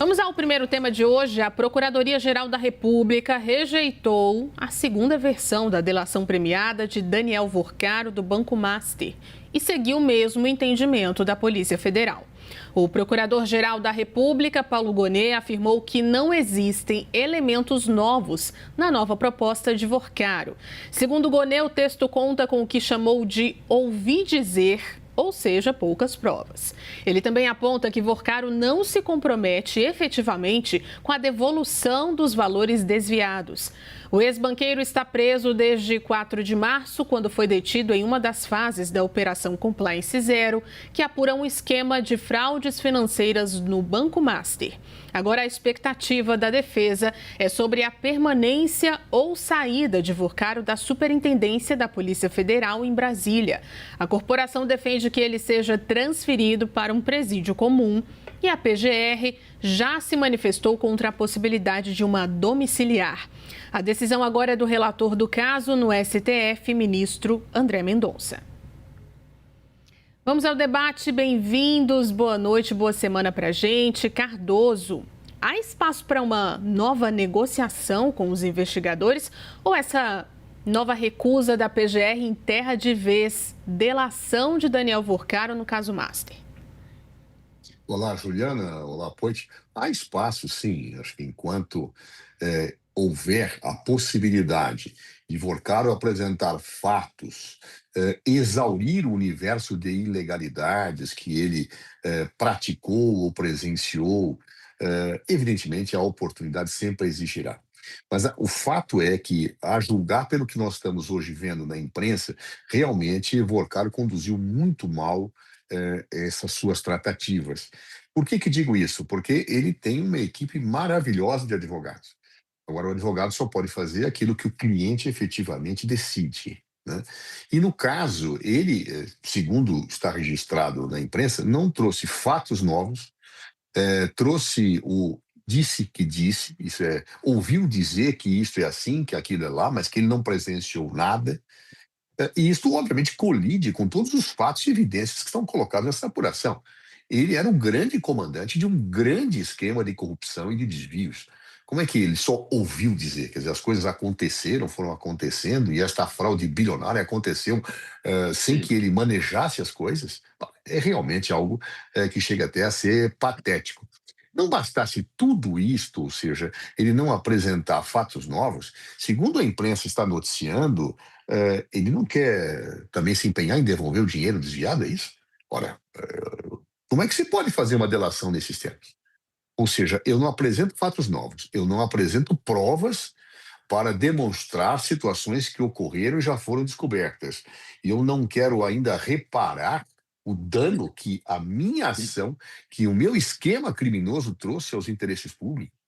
Vamos ao primeiro tema de hoje. A Procuradoria-Geral da República rejeitou a segunda versão da delação premiada de Daniel Vorcaro do Banco Master e seguiu o mesmo entendimento da Polícia Federal. O Procurador-Geral da República, Paulo Gonet, afirmou que não existem elementos novos na nova proposta de Vorcaro. Segundo Gonet, o texto conta com o que chamou de ouvir dizer, ou seja, poucas provas. Ele também aponta que Vorcaro não se compromete efetivamente com a devolução dos valores desviados. O ex-banqueiro está preso desde 4 de março, quando foi detido em uma das fases da Operação Compliance Zero, que apura um esquema de fraudes financeiras no Banco Master. Agora, a expectativa da defesa é sobre a permanência ou saída de Vorcaro da Superintendência da Polícia Federal em Brasília. A corporação defende que ele seja transferido para um presídio comum e a PGR já se manifestou contra a possibilidade de uma domiciliar. A decisão agora é do relator do caso no STF, ministro André Mendonça. Vamos ao debate, bem-vindos, boa noite, boa semana pra gente. Cardoso, há espaço para uma nova negociação com os investigadores ou essa nova recusa da PGR enterra de vez delação de Daniel Vorcaro no caso Master? Olá, Juliana. Olá, Poit. Há espaço, sim. Acho que enquanto houver a possibilidade de Vorcaro apresentar fatos, exaurir o universo de ilegalidades que ele praticou ou presenciou, evidentemente a oportunidade sempre existirá. Mas o fato é que, a julgar pelo que nós estamos hoje vendo na imprensa, realmente Vorcaro conduziu muito mal essas suas tratativas. Por que digo isso? Porque ele tem uma equipe maravilhosa de advogados. Agora, o advogado só pode fazer aquilo que o cliente efetivamente decide, né? E no caso, ele, segundo está registrado na imprensa, não trouxe fatos novos, trouxe o disse que disse, isso é, ouviu dizer que isso é assim, que aquilo é lá, mas que ele não presenciou nada. E isso, obviamente, colide com todos os fatos e evidências que estão colocados nessa apuração. Ele era um grande comandante de um grande esquema de corrupção e de desvios. Como é que ele só ouviu dizer? Quer dizer, as coisas aconteceram, foram acontecendo, e esta fraude bilionária aconteceu sem que ele manejasse as coisas? É realmente algo que chega até a ser patético. Não bastasse tudo isto, ou seja, ele não apresentar fatos novos, segundo a imprensa está noticiando, ele não quer também se empenhar em devolver o dinheiro desviado, é isso? Ora, como é que se pode fazer uma delação nesses termos? Ou seja, eu não apresento fatos novos, eu não apresento provas para demonstrar situações que ocorreram e já foram descobertas. E eu não quero ainda reparar o dano que a minha ação, que o meu esquema criminoso trouxe aos interesses públicos.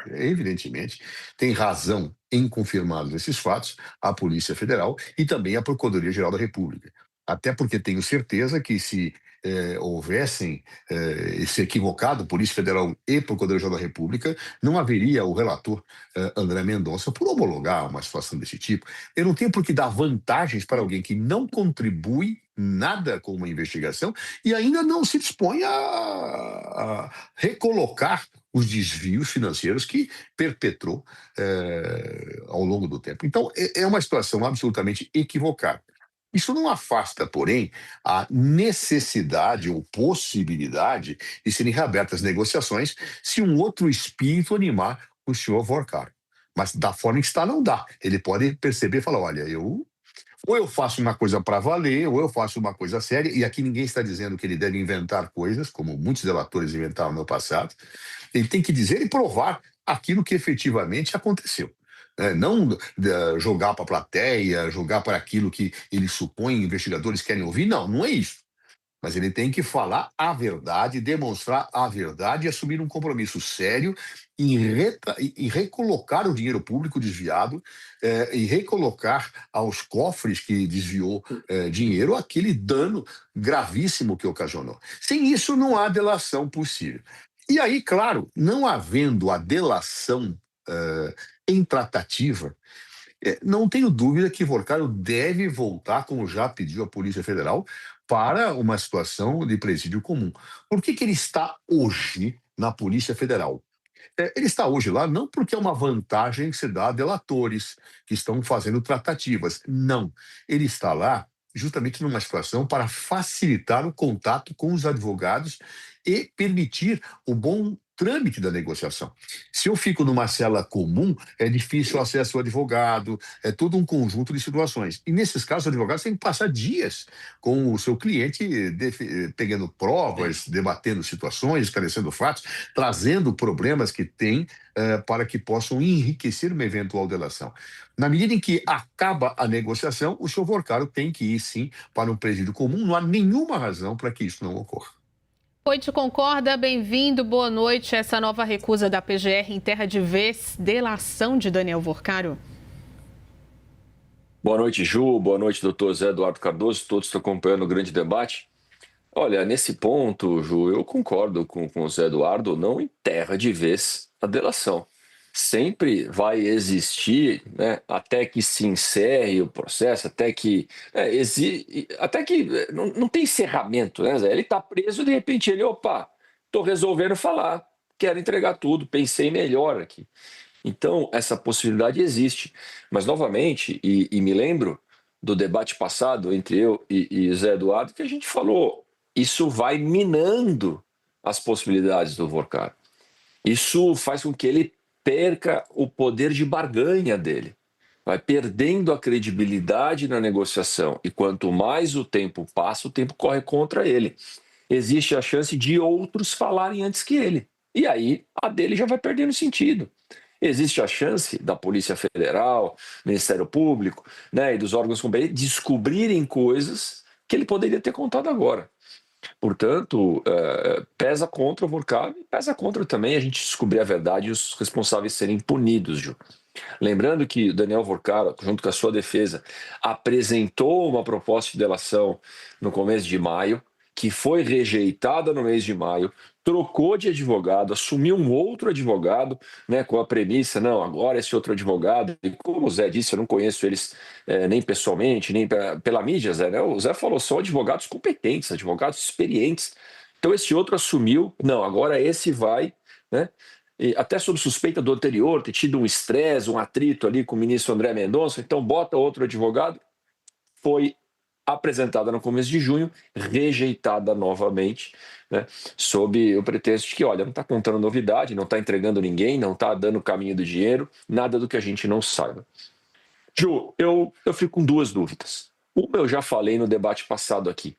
Evidentemente, tem razão em confirmados esses fatos a Polícia Federal e também a Procuradoria-Geral da República. Até porque tenho certeza que se houvessem se equivocado, Polícia Federal e Procuradoria-Geral da República, não haveria o relator André Mendonça por homologar uma situação desse tipo. Eu não tenho por que dar vantagens para alguém que não contribui nada com uma investigação e ainda não se dispõe a recolocar os desvios financeiros que perpetrou ao longo do tempo. Então, é uma situação absolutamente equivocada. Isso não afasta, porém, a necessidade ou possibilidade de serem reabertas negociações se um outro espírito animar o senhor Vorcaro. Mas da forma que está, não dá. Ele pode perceber e falar, olha, ou eu faço uma coisa para valer, ou eu faço uma coisa séria, e aqui ninguém está dizendo que ele deve inventar coisas, como muitos delatores inventaram no passado. Ele tem que dizer e provar aquilo que efetivamente aconteceu. Não jogar para a plateia, jogar para aquilo que ele supõe investigadores querem ouvir, não, não é isso. Mas ele tem que falar a verdade, demonstrar a verdade e assumir um compromisso sério em recolocar o dinheiro público desviado e recolocar aos cofres que desviou dinheiro aquele dano gravíssimo que ocasionou. Sem isso, não há delação possível. E aí, claro, não havendo a delação em tratativa, não tenho dúvida que Vorcaro deve voltar, como já pediu a Polícia Federal, para uma situação de presídio comum. Por que ele está hoje na Polícia Federal. Ele está hoje lá não porque é uma vantagem que se dá a delatores que estão fazendo tratativas. Não. Ele está lá justamente numa situação para facilitar o contato com os advogados e permitir o bom trâmite da negociação. Se eu fico numa cela comum, é difícil o acesso ao advogado, é todo um conjunto de situações. E nesses casos, o advogado tem que passar dias com o seu cliente, pegando provas, debatendo situações, esclarecendo fatos, trazendo problemas que tem para que possam enriquecer uma eventual delação. Na medida em que acaba a negociação, o senhor Vorcaro tem que ir, sim, para um presídio comum. Não há nenhuma razão para que isso não ocorra. Poit concorda, bem-vindo, boa noite. Essa nova recusa da PGR enterra de vez delação de Daniel Vorcaro. Boa noite, Ju. Boa noite, doutor Zé Eduardo Cardoso. Todos estão acompanhando o grande debate. Olha, nesse ponto, Ju, eu concordo com o Zé Eduardo, não enterra de vez a delação. Sempre vai existir, né, até que se encerre o processo, até que não tem encerramento, né, Zé? Ele está preso, de repente opa, estou resolvendo falar, quero entregar tudo, pensei melhor aqui. Então, essa possibilidade existe. Mas, novamente, e me lembro do debate passado entre eu e Zé Eduardo, que a gente falou, isso vai minando as possibilidades do Vorcaro. Isso faz com que ele perca o poder de barganha dele. Vai perdendo a credibilidade na negociação. E quanto mais o tempo passa, o tempo corre contra ele. Existe a chance de outros falarem antes que ele. E aí, a dele já vai perdendo sentido. Existe a chance da Polícia Federal, Ministério Público, né, e dos órgãos competentes descobrirem coisas que ele poderia ter contado agora. Portanto, pesa contra o Vorcaro e pesa contra também a gente descobrir a verdade e os responsáveis serem punidos, Ju. Lembrando que Daniel Vorcaro, junto com a sua defesa, apresentou uma proposta de delação no começo de maio, que foi rejeitada no mês de maio, trocou de advogado, assumiu um outro advogado, né, com a premissa, não, agora esse outro advogado, e como o Zé disse, eu não conheço eles nem pessoalmente, nem pela mídia, Zé, né? O Zé falou, são advogados competentes, advogados experientes. Então esse outro assumiu, não, agora esse vai, né? E até sob suspeita do anterior, ter tido um estresse, um atrito ali com o ministro André Mendonça, então bota outro advogado, foi apresentada no começo de junho, rejeitada novamente, né, sob o pretexto de que, olha, não está contando novidade, não está entregando ninguém, não está dando o caminho do dinheiro, nada do que a gente não saiba. Ju, eu fico com duas dúvidas. Uma eu já falei no debate passado aqui.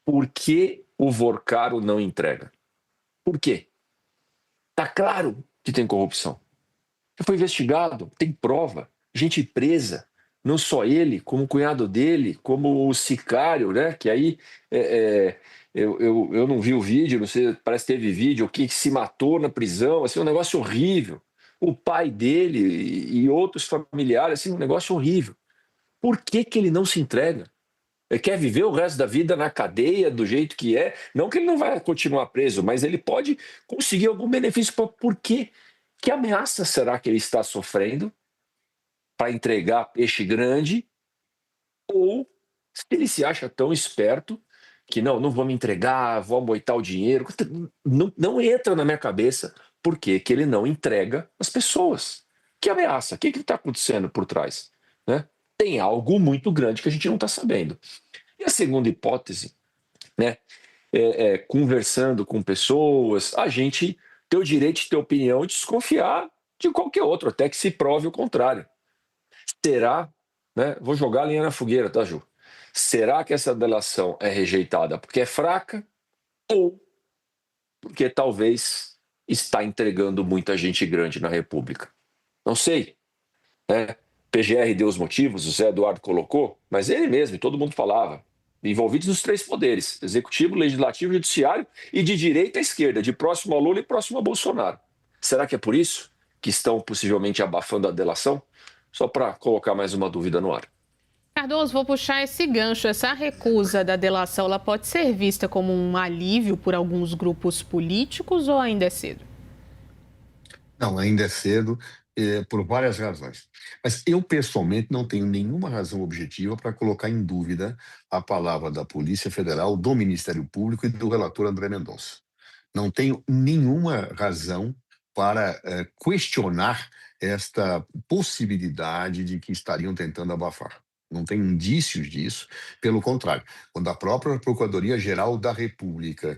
Por que o Vorcaro não entrega? Por quê? Está claro que tem corrupção. Já foi investigado, tem prova, gente presa. Não só ele, como o cunhado dele, como o sicário, né? Que aí eu não vi o vídeo, não sei, parece que teve vídeo, que se matou na prisão, assim, um negócio horrível. O pai dele e outros familiares, assim, um negócio horrível. Por que que ele não se entrega? Ele quer viver o resto da vida na cadeia do jeito que é? Não que ele não vai continuar preso, mas ele pode conseguir algum benefício. Por quê? Que ameaça será que ele está sofrendo para entregar peixe grande, ou se ele se acha tão esperto que não vou me entregar, vou amoitar o dinheiro. Não entra na minha cabeça por que que ele não entrega as pessoas. Que ameaça? O que está acontecendo por trás? Né? Tem algo muito grande que a gente não está sabendo. E a segunda hipótese, né, conversando com pessoas, a gente tem o direito de ter opinião e desconfiar de qualquer outro, até que se prove o contrário. Será, né? Vou jogar a linha na fogueira, tá, Ju? Será que essa delação é rejeitada porque é fraca ou porque talvez está entregando muita gente grande na República? Não sei, né? PGR deu os motivos, o Zé Eduardo colocou, mas ele mesmo, e todo mundo falava, envolvidos nos três poderes, executivo, legislativo, judiciário e de direita à esquerda, de próximo a Lula e próximo a Bolsonaro. Será que é por isso que estão possivelmente abafando a delação? Só para colocar mais uma dúvida no ar. Cardoso, vou puxar esse gancho. Essa recusa da delação, ela pode ser vista como um alívio por alguns grupos políticos ou ainda é cedo? Não, ainda é cedo, por várias razões. Mas eu, pessoalmente, não tenho nenhuma razão objetiva para colocar em dúvida a palavra da Polícia Federal, do Ministério Público e do relator André Mendonça. Não tenho nenhuma razão para questionar esta possibilidade de que estariam tentando abafar. Não tem indícios disso, pelo contrário. Quando a própria Procuradoria-Geral da República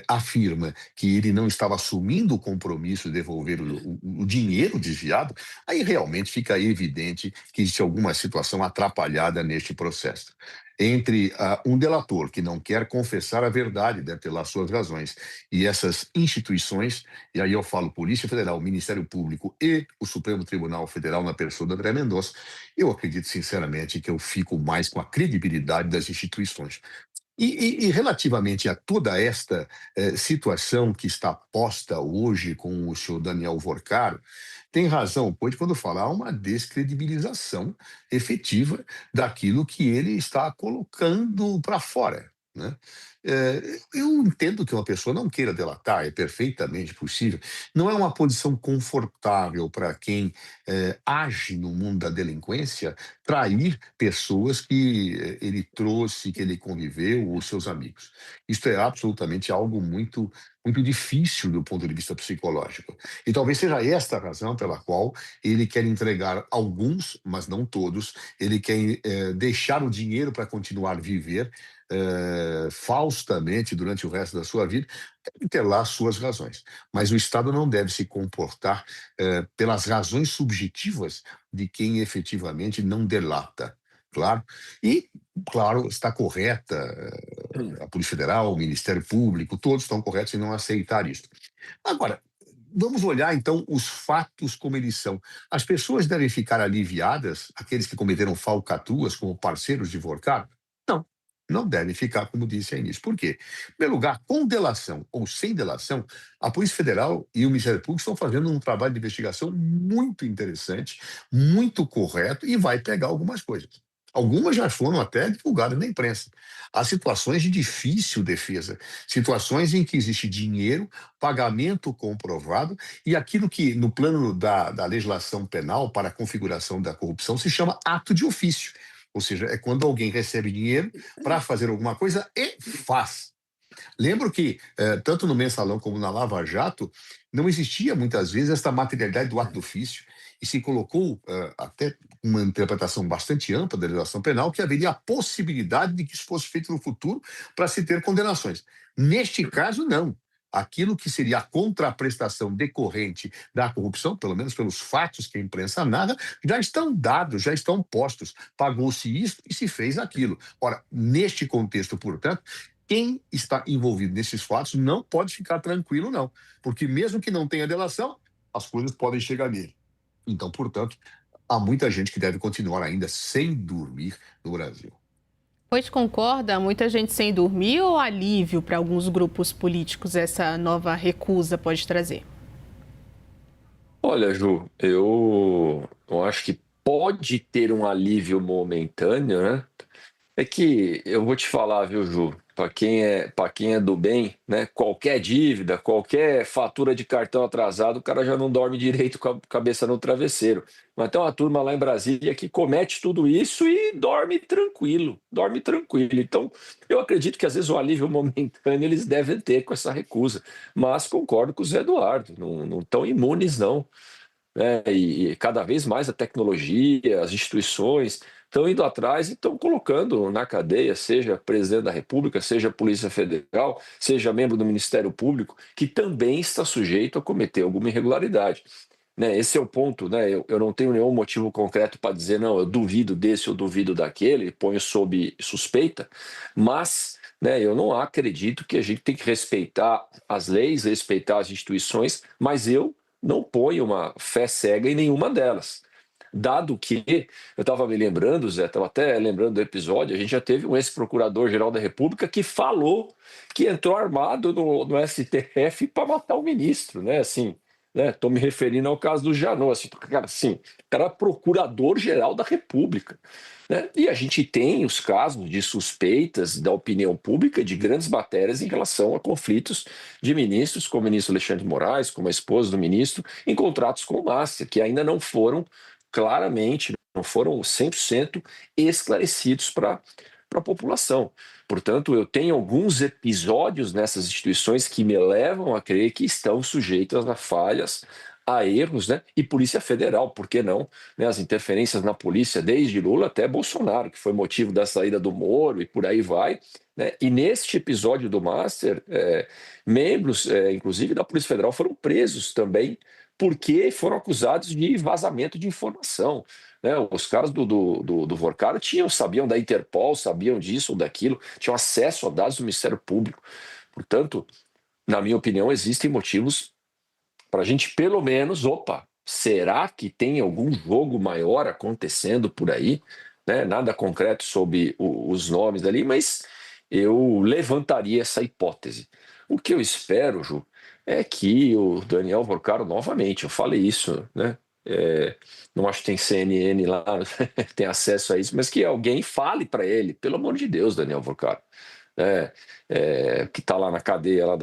afirma que ele não estava assumindo o compromisso de devolver o dinheiro desviado, aí realmente fica evidente que existe alguma situação atrapalhada neste processo. Entre um delator que não quer confessar a verdade, deve ter lá suas razões, e essas instituições, e aí eu falo Polícia Federal, Ministério Público e o Supremo Tribunal Federal na pessoa do André Mendonça, eu acredito sinceramente que eu fico mais com a credibilidade das instituições. E relativamente a toda esta situação que está posta hoje com o senhor Daniel Vorcaro, tem razão, pode, quando falar uma descredibilização efetiva daquilo que ele está colocando para fora, né? Eu entendo que uma pessoa não queira delatar, é perfeitamente possível. Não é uma posição confortável para quem age no mundo da delinquência trair pessoas que ele trouxe, que ele conviveu, os seus amigos. Isso é absolutamente algo muito, muito difícil do ponto de vista psicológico. E talvez seja esta a razão pela qual ele quer entregar alguns, mas não todos, ele quer deixar o dinheiro para continuar a viver faustamente durante o resto da sua vida, deve ter lá suas razões. Mas o Estado não deve se comportar pelas razões subjetivas de quem efetivamente não delata, claro. E, claro, está correta a Polícia Federal, o Ministério Público, todos estão corretos em não aceitar isso. Agora, vamos olhar então os fatos como eles são. As pessoas devem ficar aliviadas, aqueles que cometeram falcatruas como parceiros de Vorcaro? Não, não devem ficar, como disse aí nisso. Por quê? Em primeiro lugar, com delação ou sem delação, a Polícia Federal e o Ministério Público estão fazendo um trabalho de investigação muito interessante, muito correto e vai pegar algumas coisas. Algumas já foram até divulgadas na imprensa. Há situações de difícil defesa, situações em que existe dinheiro, pagamento comprovado, e aquilo que, no plano da legislação penal para a configuração da corrupção, se chama ato de ofício. Ou seja, é quando alguém recebe dinheiro para fazer alguma coisa e faz. Lembro que, tanto no Mensalão como na Lava Jato, não existia muitas vezes esta materialidade do ato do ofício, e se colocou até uma interpretação bastante ampla da legislação penal que haveria a possibilidade de que isso fosse feito no futuro para se ter condenações. Neste caso, não. Aquilo que seria a contraprestação decorrente da corrupção, pelo menos pelos fatos que a imprensa narra, já estão dados, já estão postos. Pagou-se isso e se fez aquilo. Ora, neste contexto, portanto, quem está envolvido nesses fatos não pode ficar tranquilo, não. Porque mesmo que não tenha delação, as coisas podem chegar nele. Então, portanto, há muita gente que deve continuar ainda sem dormir no Brasil. Pois concorda, muita gente sem dormir ou alívio para alguns grupos políticos essa nova recusa pode trazer? Olha, Ju, eu acho que pode ter um alívio momentâneo, né? É que eu vou te falar, viu, Ju? Para quem é do bem, né? Qualquer dívida, qualquer fatura de cartão atrasado, o cara já não dorme direito com a cabeça no travesseiro. Mas tem uma turma lá em Brasília que comete tudo isso e dorme tranquilo, dorme tranquilo. Então, eu acredito que às vezes o alívio momentâneo eles devem ter com essa recusa. Mas concordo com o Zé Eduardo, não estão imunes, não, né? E cada vez mais a tecnologia, as instituições estão indo atrás e estão colocando na cadeia, seja presidente da República, seja Polícia Federal, seja membro do Ministério Público, que também está sujeito a cometer alguma irregularidade. Né? Esse é o ponto, né? Eu não tenho nenhum motivo concreto para dizer, não, eu duvido desse, eu duvido daquele, ponho sob suspeita, mas, né, eu não acredito que a gente tem que respeitar as leis, respeitar as instituições, mas eu não ponho uma fé cega em nenhuma delas. Dado que, eu estava me lembrando, Zé, estava até lembrando do episódio, a gente já teve um ex-procurador-geral da República que falou que entrou armado no STF para matar o ministro, né? Assim, né? Estou me referindo ao caso do Janot, assim, cara, assim, o cara é procurador-geral da República, né? E a gente tem os casos de suspeitas da opinião pública de grandes matérias em relação a conflitos de ministros, como o ministro Alexandre de Moraes, como a esposa do ministro, em contratos com o Master, que ainda não foram claramente, não foram 100% esclarecidos para para a população. Portanto, eu tenho alguns episódios nessas instituições que me levam a crer que estão sujeitas a falhas, a erros, né? E Polícia Federal, por que não? Né? As interferências na polícia, desde Lula até Bolsonaro, que foi motivo da saída do Moro e por aí vai. Né? E neste episódio do Master, membros, inclusive da Polícia Federal, foram presos também porque foram acusados de vazamento de informação. Né? Os caras do Vorcaro sabiam da Interpol, sabiam disso ou daquilo, tinham acesso a dados do Ministério Público. Portanto, na minha opinião, existem motivos para a gente, pelo menos, será que tem algum jogo maior acontecendo por aí? Né? Nada concreto sobre os nomes ali, mas eu levantaria essa hipótese. O que eu espero, Ju, é que o Daniel Vorcaro, novamente, eu falei isso, né? Não acho que tem CNN lá, tem acesso a isso, mas que alguém fale para ele, pelo amor de Deus, Daniel Vorcaro, que está lá na cadeia lá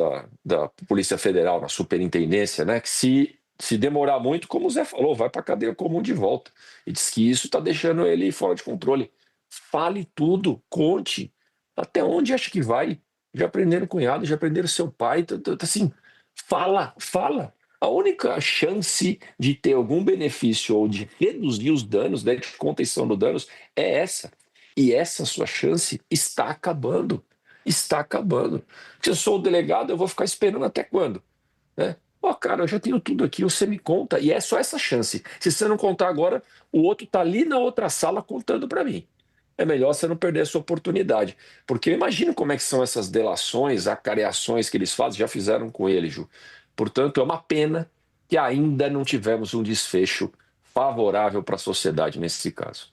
da Polícia Federal, na superintendência, né? Que se demorar muito, como o Zé falou, vai para a cadeia comum de volta. E diz que isso está deixando ele fora de controle. Fale tudo, conte. Até onde acha que vai? Já prenderam o cunhado, já prenderam seu pai, assim, fala. A única chance de ter algum benefício ou de reduzir os danos, né, de contenção dos danos, é essa. E essa sua chance está acabando. Está acabando. Se eu sou o delegado, eu vou ficar esperando até quando? Né? Cara, eu já tenho tudo aqui, você me conta. E é só essa chance. Se você não contar agora, o outro está ali na outra sala contando para mim. É melhor você não perder essa oportunidade. Porque eu imagino como é que são essas delações, acareações que eles fazem, já fizeram com ele, Ju. Portanto, é uma pena que ainda não tivemos um desfecho favorável para a sociedade nesse caso.